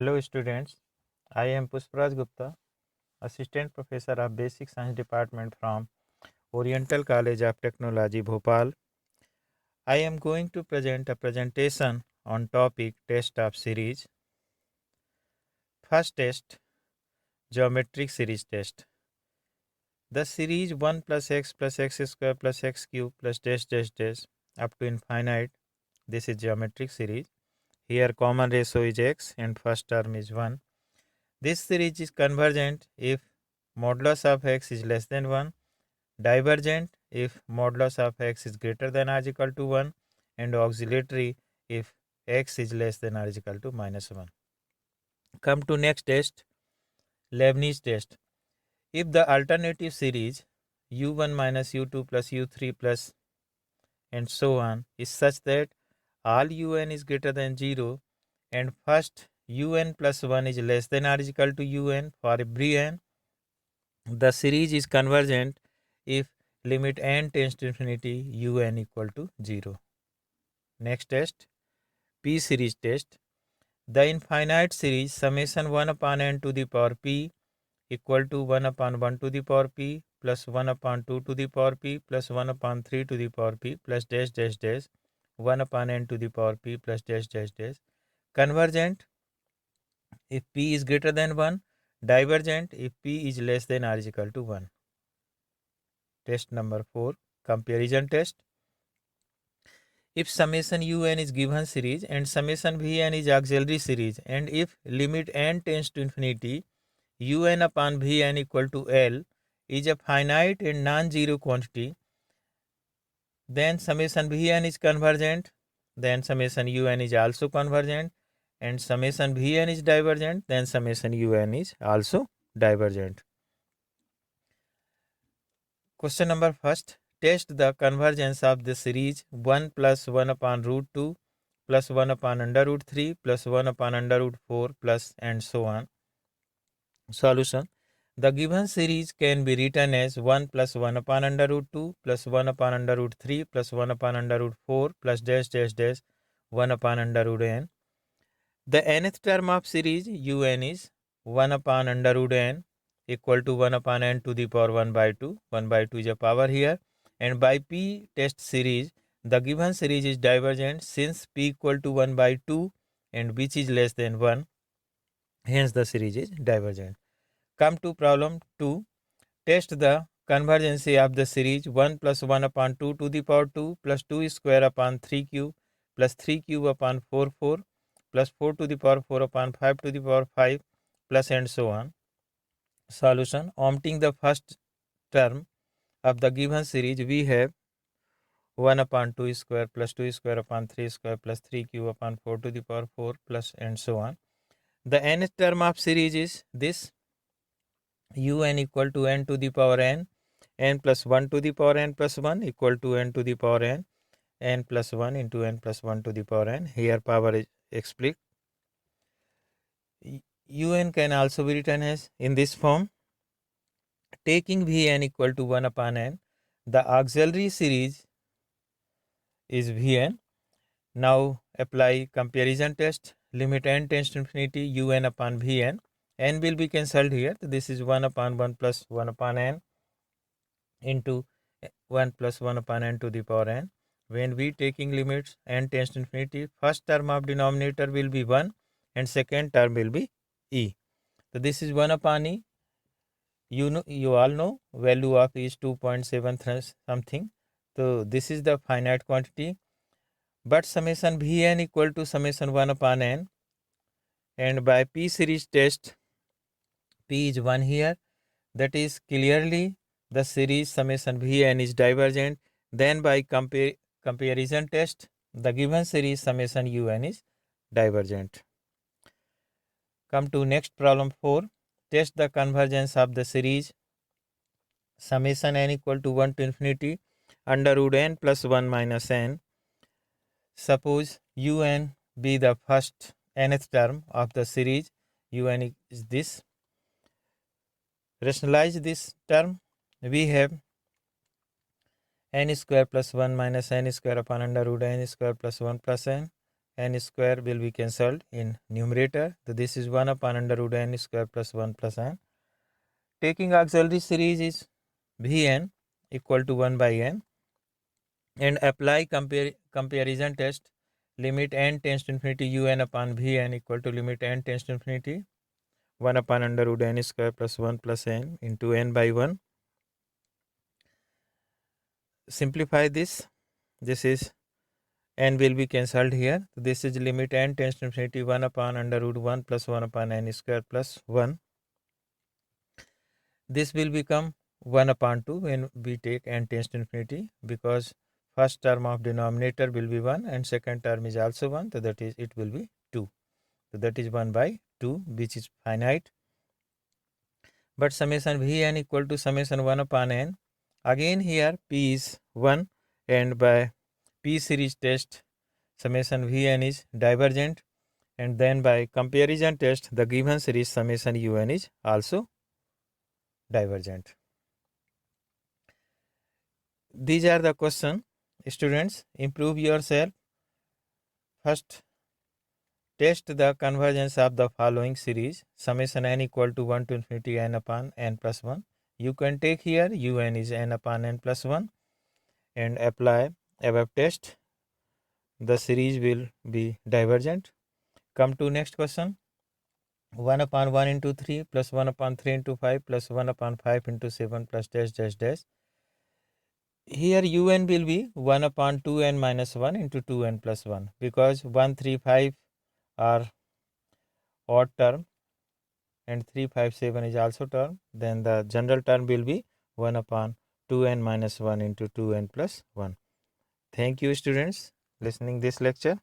Hello students, I am Pushparaj Gupta, Assistant Professor of Basic Science Department from Oriental College of Technology, Bhopal. I am going to present a presentation on topic test of series. First test, geometric series test. The series 1 plus x square plus x cube plus dash dash dash up to infinite. This is geometric series. Here common ratio is x and first term is 1. This series is convergent if modulus of x is less than 1, divergent if modulus of x is greater than or equal to 1, and oscillatory if x is less than or equal to minus 1. Come to next test, Leibniz test. If the alternative series u1 minus u2 plus u3 plus and so on is such that all un is greater than 0 and first un plus 1 is less than or equal to un for every n, the series is convergent if limit n tends to infinity un equal to 0. Next test, P series test. The infinite series summation 1 upon n to the power p equal to 1 upon 1 to the power p plus 1 upon 2 to the power p plus 1 upon 3 to the power p plus dash dash dash 1 upon n to the power p plus dash dash dash. Convergent if p is greater than 1, divergent if p is less than or equal to 1. Test number 4, comparison test. If summation un is given series and summation vn is auxiliary series, and if limit n tends to infinity un upon vn equal to L is a finite and non-zero quantity, then summation vn is convergent, then summation un is also convergent, and summation vn is divergent, then summation un is also divergent. Question number first. Test the convergence of the series 1 plus 1 upon root 2 plus 1 upon under root 3 plus 1 upon under root 4 plus and so on. Solution. The given series can be written as 1 plus 1 upon under root 2 plus 1 upon under root 3 plus 1 upon under root 4 plus dash dash dash 1 upon under root n. The nth term of series un is 1 upon under root n equal to 1 upon n to the power 1 by 2. 1 by 2 is a power here. And by P test series, the given series is divergent since P equal to 1 by 2 and which is less than 1. Hence the series is divergent. Come to problem 2. Test the convergency of the series 1 plus 1 upon 2 to the power 2 plus 2 square upon 3 cube plus 3 cube upon 4 4 plus 4 to the power 4 upon 5 to the power 5 plus and so on. Solution. Omitting the first term of the given series, we have 1 upon 2 square plus 2 square upon 3 square plus 3 cube upon 4 to the power 4 plus and so on. The nth term of series is this un equal to n to the power n plus 1 to the power n plus 1 equal to n to the power n plus 1 into n plus 1 to the power n. Here power is explicit. Un can also be written as in this form. Taking Vn equal to 1 upon n, the auxiliary series is Vn. Now apply comparison test. Limit n tends to infinity un upon Vn. N will be cancelled here. This is 1 upon 1 plus 1 upon n into 1 plus 1 upon n to the power n. When we taking limits n tends to infinity, first term of denominator will be 1 and second term will be e. So this is 1 upon e. You all know value of e is 2.7 something. So this is the finite quantity. But summation Vn equal to summation 1 upon n, and by P series test, P is 1 here. That is clearly the series summation Vn is divergent. Then by comparison test, the given series summation un is divergent. Come to next problem 4. Test the convergence of the series summation n equal to 1 to infinity under root n plus 1 minus n. Suppose un be the first nth term of the series, un is this. Rationalize this term. We have n square plus 1 minus n square upon under root n square plus 1 plus n, n square will be cancelled in numerator. So this is 1 upon under root n square plus 1 plus n. Taking auxiliary series is Vn equal to 1 by n, and apply comparison test. Limit n tends to infinity un upon Vn equal to limit n tends to infinity 1 upon under root n square plus 1 plus n into n by 1. Simplify this. This is n will be cancelled here. So this is limit n tends to infinity 1 upon under root 1 plus 1 upon n square plus 1. This will become 1 upon 2 when we take n tends to infinity, because first term of denominator will be 1 and second term is also 1, so that is it will be 2. So that is 1 by 2, which is finite. But summation Vn equal to summation 1 upon n. Again here p is 1, and by p series test summation Vn is divergent, and then by comparison test the given series summation Un is also divergent. These are the question. Students, improve yourself. First, test the convergence of the following series summation n equal to 1 to infinity n upon n plus 1. You can take here Un is n upon n plus 1 and apply above test. The series will be divergent. Come to next question. 1 upon 1 into 3 plus 1 upon 3 into 5 plus 1 upon 5 into 7 plus dash dash dash. Here Un will be 1 upon 2n minus 1 into 2n plus 1, because 1, 3, 5 are odd term and 3, 5, 7 is also term. Then the general term will be 1 upon 2n minus 1 into 2n plus 1. Thank you students listening this lecture.